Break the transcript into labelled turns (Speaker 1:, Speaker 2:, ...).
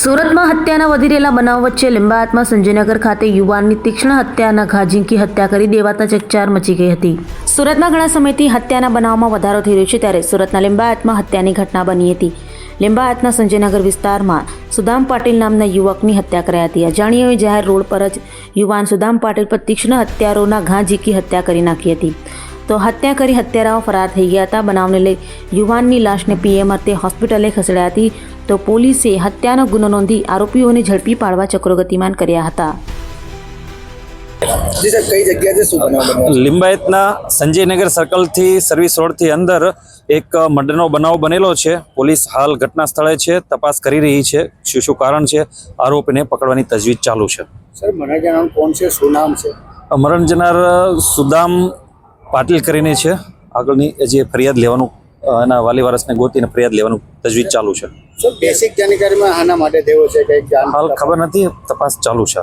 Speaker 1: સુરતમાં હત્યાના વધી રહેલા બનાવ વચ્ચે લિંબાયતમાં સંજયનગર ખાતે યુવાનની તીક્ષ્ણ હત્યાના ઘા ઝીંકી હત્યા કરી દેવાતા ચકચાર મચી ગઈ હતી। સુરતમાં ઘણા સમયથી હત્યાના બનાવમાં વધારો થઈ રહ્યો છે, ત્યારે સુરતના લિંબાયતમાં હત્યાની ઘટના બની હતી। લિંબાયતના સંજયનગર વિસ્તારમાં સુદામ પાટીલ નામના યુવકની હત્યા કરાઈ હતી। અજાણ્યોએ જાહેર રોડ પર જ યુવાન સુદામ પાટીલ પર તીક્ષ્ણ હત્યારોના ઘા ઝીંકી હત્યા કરી નાખી હતી। તો હત્યા કરી હત્યારાઓ ફરાર થઈ ગયા હતા। બનાવને લઈ યુવાનની લાશને પીએમ અર્થે હોસ્પિટલે ખસેડાઈ હતી। તો પોલીસે હત્યાનો ગુનો નોંધી આરોપીઓને ઝડપી પાડવા ચક્રો ગતિમાન કર્યા હતા।
Speaker 2: લિંબાયતના સંજયનગર સર્કલથી સર્વિસ રોડથી અંદર એક મર્ડરનો બનાવ બનેલો છે। પોલીસ હાલ ઘટના સ્થળે છે, તપાસ કરી રહી છે। શું કારણ છે, આરોપીને પકડવાની તજવીજ ચાલુ છે।
Speaker 3: સર, મને જણાવો કોણ છે, શું નામ છે?
Speaker 2: મરણ જનાર સુદામ પાટીલ કરીને છે। આગળની જે ફરિયાદ લેવાનું એના વાલી વારસને ગોતીને ફરિયાદ લેવાનું તજવીજ ચાલુ છે।
Speaker 3: સર, બેસિક જાણકારીમાં આના માટે દેવો છે કે
Speaker 2: હાલ ખબર નથી, તપાસ ચાલુ છે।